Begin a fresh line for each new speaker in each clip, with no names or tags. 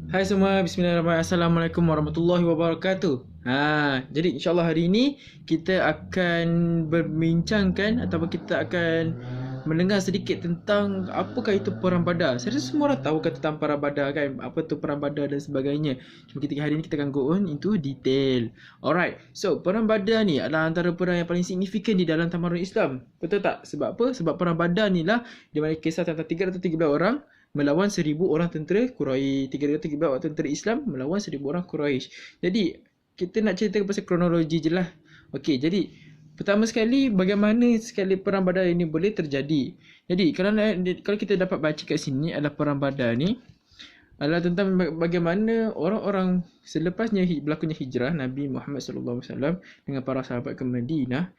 Hai semua, bismillahirrahmanirrahim. Assalamualaikum warahmatullahi wabarakatuh. Jadi insyaAllah hari ini kita akan berbincangkan ataupun kita akan mendengar sedikit tentang apakah itu Perang Badar. Saya rasa semua orang tahu kan tentang Perang Badar kan, apa tu Perang Badar dan sebagainya. Cuma hari ini kita akan go on into detail. Alright, so Perang Badar ni adalah antara perang yang paling signifikan di dalam tamarun Islam. Betul tak? Sebab apa? Sebab Perang Badar ni lah di mana kisah tentang 313 orang melawan 1,000 orang tentera Quraisy, 313 orang tentera Islam melawan 1,000 orang Quraisy. Jadi kita nak cerita pasal kronologi je lah. Okey, jadi pertama sekali bagaimana sekali perang Badar ini boleh terjadi. Jadi kalau kita dapat baca kat sini adalah perang Badar ni adalah tentang bagaimana orang-orang selepasnya berlakunya hijrah Nabi Muhammad sallallahu alaihi wasallam dengan para sahabat ke Madinah.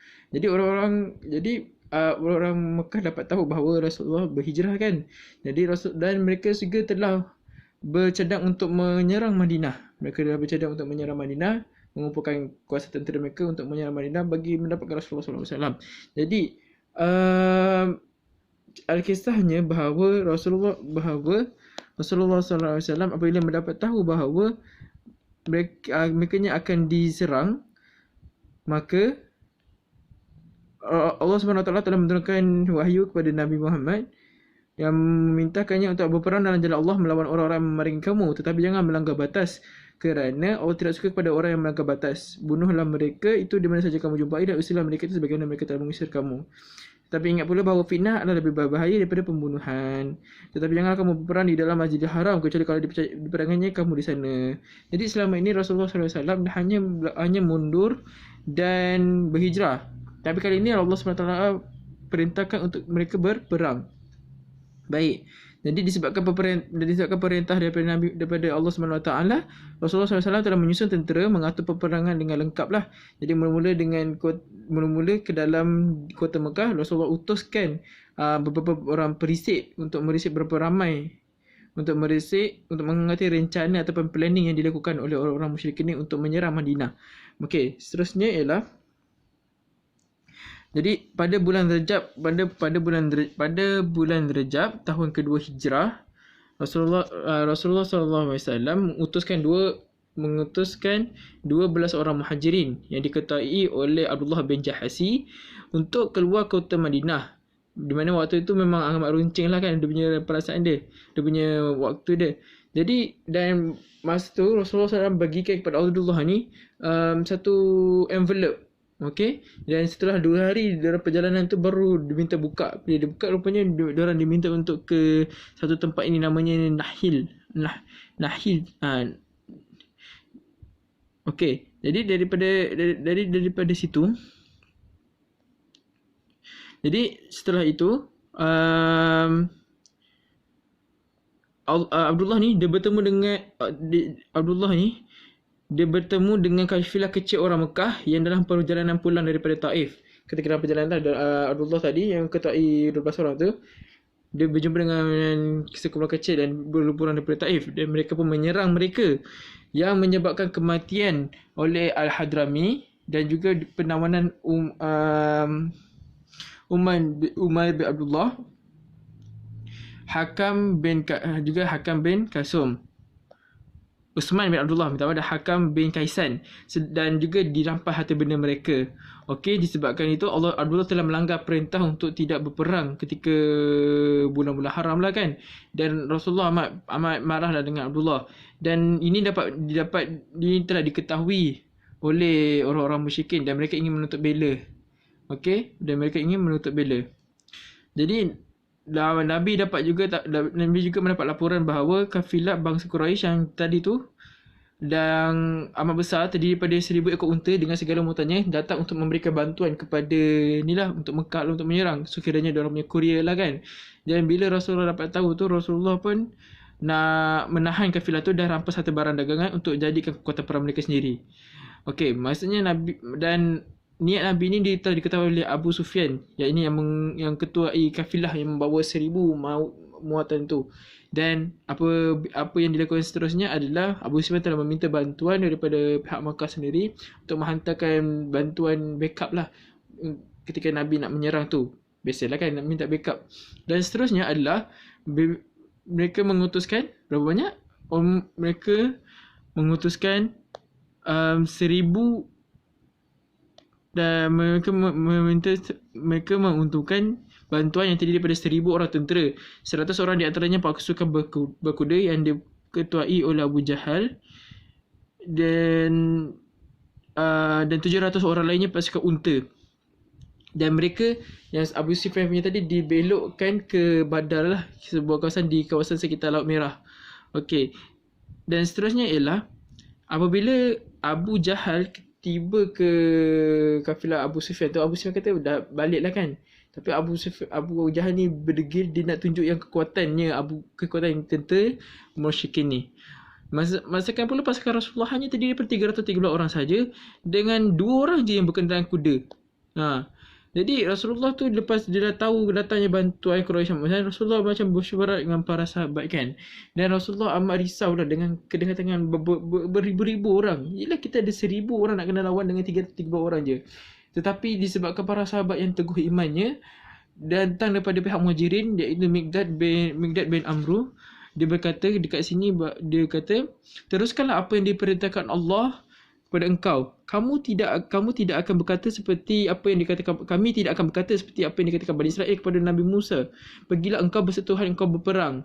Orang Mekah dapat tahu bahawa Rasulullah berhijrah kan. Jadi dan mereka juga telah bercadang untuk menyerang Madinah. Mereka telah bercadang untuk menyerang Madinah, mengumpulkan kuasa tentera mereka untuk menyerang Madinah bagi mendapatkan Rasulullah sallallahu alaihi wasallam. Jadi uh, Alkisahnya Rasulullah sallallahu alaihi wasallam apabila mendapat tahu bahawa mereka akan diserang, maka Allah SWT telah menurunkan wahyu kepada Nabi Muhammad yang memintakannya untuk berperang dalam jalan Allah melawan orang-orang yang memerangi kamu, tetapi jangan melanggar batas kerana Allah tidak suka kepada orang yang melanggar batas. Bunuhlah mereka itu di mana saja kamu jumpai dan usirlah mereka itu sebagaimana mereka telah mengusir kamu. Tetapi ingat pula bahawa fitnah adalah lebih berbahaya daripada pembunuhan. Tetapi janganlah kamu berperang di dalam Masjidil Haram kecuali kalau diperangannya kamu di sana. Jadi selama ini Rasulullah SAW hanya mundur dan berhijrah. Tapi kali ini Allah SWT perintahkan untuk mereka berperang. Baik. Jadi disebabkan perintah daripada Allah SWT, Rasulullah SAW telah menyusun tentera mengatur peperangan dengan lengkap lah. Jadi mula-mula ke dalam kota Mekah, Rasulullah utuskan beberapa orang perisik untuk merisik berapa ramai untuk mengerti rencana ataupun planning yang dilakukan oleh orang-orang musyrik ini untuk menyerang Madinah. Okey, seterusnya ialah jadi pada bulan Rejab tahun kedua Hijrah, Rasulullah SAW mengutuskan 12 orang muhajirin yang diketuai oleh Abdullah bin Jahasi untuk keluar kota Madinah. Di mana waktu itu memang amat runcing lah kan dia punya perasaan dia punya waktu dia. Jadi dan masa tu Rasulullah SAW bagikan kepada Abdullah ni satu envelope. Okey, dan setelah 2 hari dalam perjalanan tu baru diminta buka. Bila dia buka rupanya diorang diminta untuk ke satu tempat ini namanya Nahil. Nahil. Okey, jadi daripada situ. Jadi setelah itu Abdullah ni dia bertemu dengan dia bertemu dengan kafilah kecil orang Mekah yang dalam perjalanan pulang daripada Taif. Ketika dalam perjalanan Abdullah tadi yang ketuai 12 orang tu, dia berjumpa dengan sekumpulan kecil dan berlumpuran daripada Taif dan mereka pun menyerang mereka yang menyebabkan kematian oleh Al-Hadrami dan juga penawanan Umar bin Abdullah, Hakam bin Kasum, Uthman bin Abdullah, Hakam bin Kaisan, dan juga dirampas harta benda mereka. Okey, disebabkan itu Abdullah telah melanggar perintah untuk tidak berperang ketika bulan-bulan haram lah kan. Dan Rasulullah amat marahlah dengan Abdullah. Dan ini telah diketahui oleh orang-orang musyrikin dan mereka ingin menuntut bela. Okey, dan mereka ingin menuntut bela. Jadi Nabi juga mendapat laporan bahawa kafilah bangsa Quraisy yang tadi tu dan amat besar terdiri daripada 1,000 ekor unta dengan segala muatannya datang untuk memberikan bantuan kepada untuk Mekah untuk menyerang. So kiranya diorang punya courier lah kan. Dan bila Rasulullah dapat tahu tu, Rasulullah pun nak menahan kafilah tu dan rampas harta barang dagangan untuk jadikan kekuatan perang mereka sendiri. Okey, maksudnya Nabi dan niat Nabi ni telah diketahui oleh Abu Sufyan, yang ketuai kafilah yang membawa 1,000 muatan tu. Dan apa yang dilakukan seterusnya adalah Abu Sufyan telah meminta bantuan daripada pihak Makkah sendiri untuk menghantarkan bantuan backup lah ketika Nabi nak menyerang tu. Biasalah kan nak minta backup. Dan seterusnya adalah mereka mengutuskan berapa banyak? mereka mengutuskan 1,000 dan mereka menguntungkan bantuan yang terdiri daripada 1,000 orang tentera. 100 orang di antaranya pasukan berkuda yang diketuai oleh Abu Jahal, dan 700 orang lainnya pasukan unta. Dan mereka yang Abu Sufyan punya tadi dibelokkan ke Badar lah, sebuah kawasan di kawasan sekitar Laut Merah. Okey. Dan seterusnya ialah apabila Abu Jahal tiba ke kafilah Abu Sufyan tu, Abu Sufyan kata dah balik lah kan. Tapi Abu Jahal ni berdegil, dia nak tunjuk yang kekuatan yang tentera musyrikin ni. Masakan pula pasukan Rasulullah hanya terdiri daripada 313 orang saja, dengan 2 orang je yang berkendaraan kuda. Jadi Rasulullah tu lepas dia dah tahu datangnya bantuan Quraisy, Rasulullah macam bersyarat dengan para sahabat kan. Dan Rasulullah amat risau lah dengan kedatangan beribu-ribu orang. Yelah, kita ada 1,000 orang nak kena lawan dengan 313 orang je. Tetapi disebabkan para sahabat yang teguh imannya datang daripada pihak Muhajirin, iaitu Miqdad bin Amru, dia berkata dekat sini, dia kata, teruskanlah apa yang diperintahkan Allah kepada engkau. Kamu tidak akan berkata seperti apa yang dikatakan, kami tidak akan berkata seperti apa yang dikatakan Bani Israel kepada Nabi Musa. Pergilah engkau beserta Tuhan engkau berperang.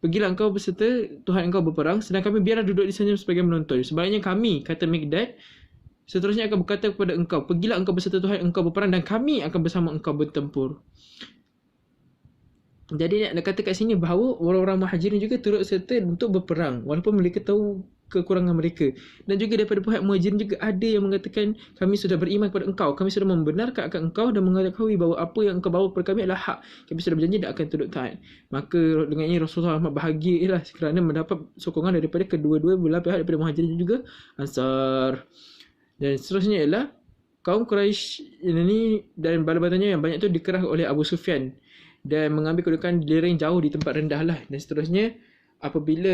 Pergilah engkau beserta Tuhan engkau berperang, sedang kami biarlah duduk di sana sebagai menonton. Sebaliknya kami, kata Miqdad, seterusnya akan berkata kepada engkau, pergilah engkau beserta Tuhan engkau berperang, dan kami akan bersama engkau bertempur. Jadi nak kata kat sini bahawa orang-orang Muhajirin juga turut serta untuk berperang walaupun mereka tahu kekurangan mereka. Dan juga daripada pihak Muhajirin juga ada yang mengatakan, kami sudah beriman kepada engkau, kami sudah membenarkan akan engkau dan mengetahui bahawa apa yang engkau bawa kepada kami adalah hak. Kami sudah berjanji tak akan tunduk taat. Maka dengan ini Rasulullah amat bahagia kerana mendapat sokongan daripada kedua-dua belah pihak, daripada Muhajirin juga Ansar. Dan seterusnya ialah kaum Quraisy ini dan bala-balanya yang banyak tu dikerah oleh Abu Sufyan dan mengambil kedudukan di lereng jauh di tempat rendah lah. Dan seterusnya apabila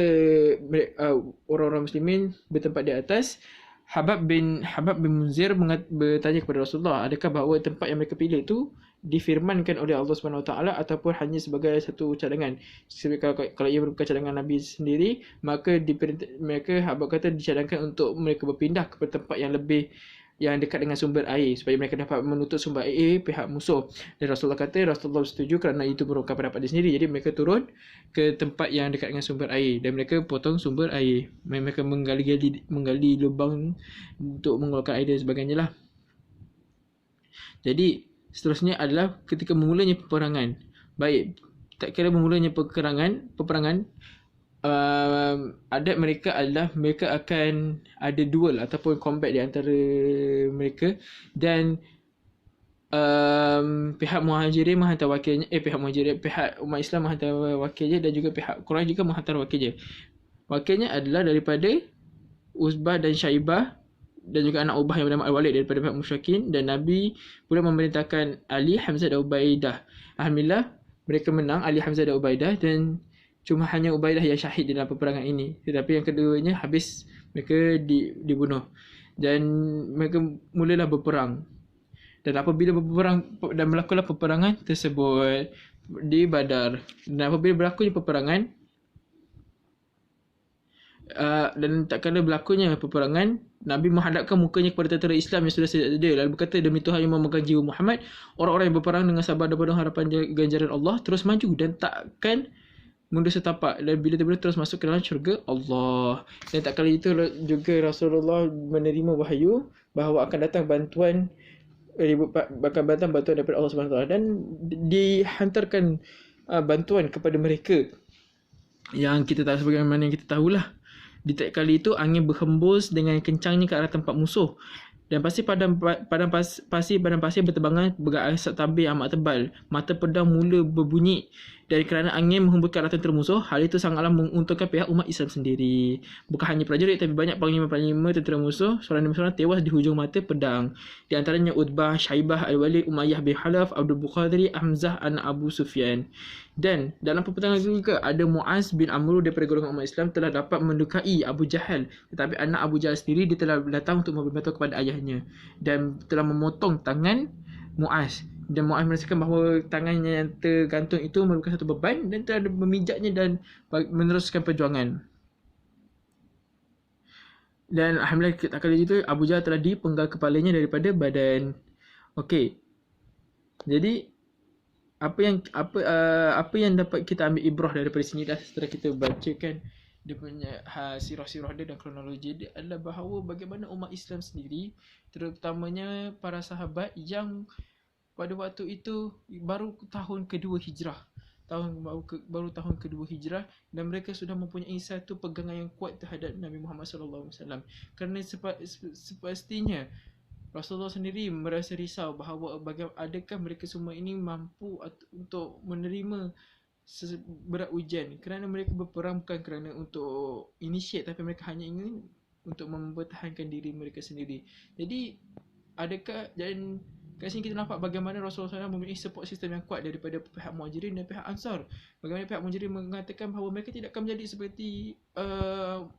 orang-orang muslimin bertempat di atas, Habab bin Munzir bertanya kepada Rasulullah, adakah bahawa tempat yang mereka pilih itu difirmankan oleh Allah Subhanahu Wa Taala ataupun hanya sebagai satu cadangan? Kalau ia merupakan cadangan Nabi sendiri, maka mereka Habab kata dicadangkan untuk mereka berpindah ke tempat yang lebih yang dekat dengan sumber air supaya mereka dapat menutup sumber air pihak musuh. Dan Rasulullah kata Rasulullah setuju kerana itu merupakan pendapat dia sendiri. Jadi mereka turun ke tempat yang dekat dengan sumber air dan mereka potong sumber air. Mereka menggali lubang untuk mengeluarkan air dan sebagainya lah. Jadi seterusnya adalah ketika memulainya peperangan. Baik, tak kira memulainya peperangan, adat mereka adalah mereka akan ada duel ataupun combat di antara mereka, dan pihak Muhajirin menghantar wakilnya, pihak umat Islam menghantar wakilnya, dan juga pihak Quraisy juga menghantar wakilnya. Wakilnya adalah daripada Uzbah dan Syaibah dan juga anak Ubah yang bernama Al-Walid daripada pihak musyrikin, dan Nabi pula memerintahkan Ali, Hamzah dan Ubaidah. Alhamdulillah mereka menang, Ali, Hamzah dan Ubaidah, dan cuma hanya Ubaidah yang syahid dalam peperangan ini. Tetapi yang keduanya habis mereka dibunuh. Dan mereka mulalah berperang. Dan apabila berperang dan berlakulah peperangan tersebut di Badar. Dan apabila berlakunya peperangan dan tak kala berlakunya peperangan, Nabi menghadapkan mukanya kepada tentera Islam yang sudah sedia, lalu berkata, demi Tuhan yang memegang jiwa Muhammad, orang-orang yang berperang dengan sabar dan penuh harapan ganjaran Allah terus maju dan takkan mundur setapak, dan bila tiba terus masuk ke dalam syurga Allah. Dan tak kala itu juga Rasulullah menerima wahyu bahawa akan datang bantuan daripada Allah Subhanahu Wa Taala, dan dihantarkan bantuan kepada mereka. Yang kita tahu, sebagaimana yang kita tahulah, di tiap kali itu angin berhembus dengan kencangnya ke arah tempat musuh, dan padang pasir berterbangan berasap tabir amat tebal. Mata pedang mula berbunyi, dan kerana angin menghembus ke arah tentera musuh, hal itu sangatlah menguntungkan pihak umat Islam sendiri. Bukan hanya prajurit, tapi banyak panglima-panglima tentera musuh seorang demi seorang tewas di hujung mata pedang. Di antaranya Utbah, Syaibah, Al-Walid, Umayyah bin Khalaf, Abdul Bukhari, Hamzah, anak Abu Sufyan. Dan dalam peperangan itu juga ada Muaz bin Amr daripada golongan umat Islam telah dapat mendukai Abu Jahal, tetapi anak Abu Jahal sendiri dia telah datang untuk membantu kepada ayahnya dan telah memotong tangan Muaz. Dan Muaz merasakan bahawa tangannya yang tergantung itu merupakan satu beban dan telah memijatnya dan meneruskan perjuangan. Dan alhamdulillah tak kala itu Abu Jahal telah dipenggal kepalanya daripada badan. Okey. Jadi apa yang dapat kita ambil ibrah daripada sini dah setelah kita bacakan dia punya sirah-sirah dia dan kronologi dia adalah bahawa bagaimana umat Islam sendiri, terutamanya para sahabat yang pada waktu itu baru tahun kedua hijrah, baru tahun kedua hijrah, dan mereka sudah mempunyai satu pegangan yang kuat terhadap Nabi Muhammad sallallahu alaihi wasallam. Kerana sepastinya Rasulullah sendiri merasa risau bahawa adakah mereka semua ini mampu untuk menerima berat ujian, kerana mereka berperang bukan kerana untuk initiate, tapi mereka hanya ingin untuk mempertahankan diri mereka sendiri. Jadi dan kat sini kita nampak bagaimana Rasulullah SAW mempunyai support system yang kuat daripada pihak Muhajirin dan pihak Ansar. Bagaimana pihak Muhajirin mengatakan bahawa mereka tidak akan menjadi seperti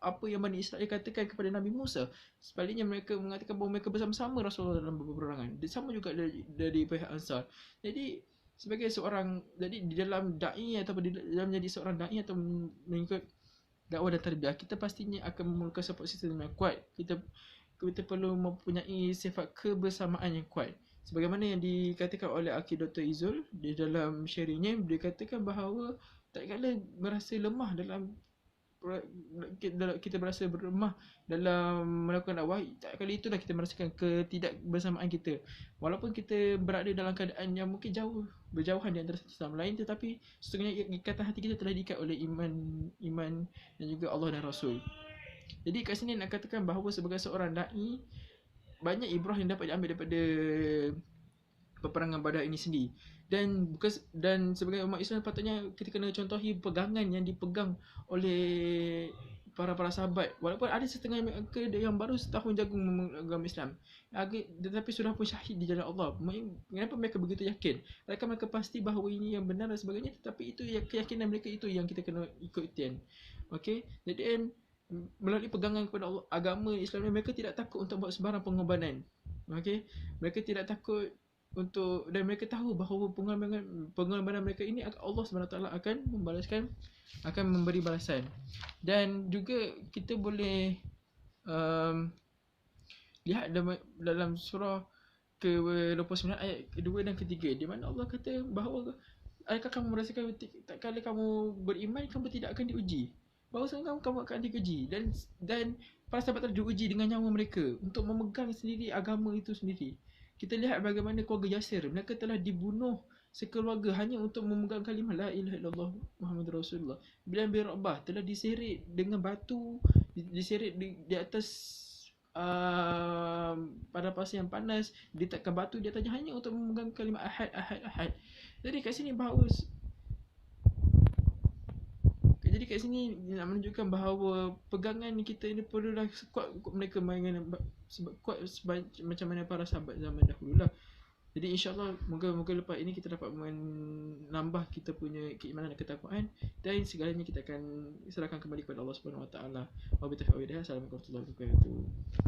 apa yang Bani Israel katakan kepada Nabi Musa. Sebaliknya mereka mengatakan bahawa mereka bersama-sama Rasulullah dalam peperangan. Sama juga dari pihak Ansar. Jadi sebagai seorang, jadi di dalam da'i atau di dalam menjadi seorang da'i atau mengikut dakwah dan tarbiyah, kita pastinya akan memerlukan support system yang kuat. Kita perlu mempunyai sifat kebersamaan yang kuat. Sebagaimana yang dikatakan oleh Akhi Dr. Izul di dalam sharingnya, dia katakan bahawa tak kala merasa lemah dalam kita berasa berlemah dalam melakukan dakwah, tak kali itulah kita merasakan ketidakbersamaan kita. Walaupun kita berada dalam keadaan yang mungkin berjauhan di antara satu sama lain, tetapi sesungguhnya ikatan hati kita telah diikat oleh iman dan juga Allah dan Rasul. Jadi kat sini nak katakan bahawa sebagai seorang da'i, banyak ibrah yang dapat diambil daripada peperangan Badar ini sendiri. Dan sebagai umat Islam patutnya kita kena contohi pegangan yang dipegang oleh para sahabat. Walaupun ada setengah mereka yang baru setahun jagung agama Islam, tetapi sudah pun syahid di jalan Allah. Kenapa mereka begitu yakin? Mereka pasti bahawa ini yang benar dan sebagainya, tetapi itu keyakinan mereka itu yang kita kena ikutin. Okey, jadi melalui pegangan kepada Allah, agama Islam, mereka tidak takut untuk buat sebarang pengorbanan. Okey, mereka tidak takut dan mereka tahu bahawa pengorbanan mereka ini Allah SWT akan membalaskan, akan memberi balasan. Dan juga kita boleh lihat dalam surah ke-29 ayat kedua dan ketiga, di mana Allah kata bahawa adakah kamu merasakan tak kala kamu beriman kamu tidak akan diuji, bahawa kamu akan diuji, dan para sahabat telah diuji dengan nyawa mereka untuk memegang sendiri agama itu sendiri. Kita lihat bagaimana keluarga Yasir, mereka telah dibunuh sekeluarga hanya untuk memegang kalimah la ilaha illallah Muhammadur Rasulullah. Bilal bin Rabah telah diseret dengan batu, diseret di atas pada pasir yang panas, diletakkan batu di atasnya hanya untuk memegang kalimah ahad. Jadi kat sini nak menunjukkan bahawa pegangan kita ini perlulah kuat mereka kuat macam mana para sahabat zaman dahulu lah. Jadi insyaAllah moga lepas ini kita dapat menambah kita punya keimanan dan ketakwaan, dan segalanya kita akan serahkan kembali kepada Allah Subhanahu Wa Taala. Wabillahi taufiq. Assalamualaikum warahmatullahi wabarakatuh.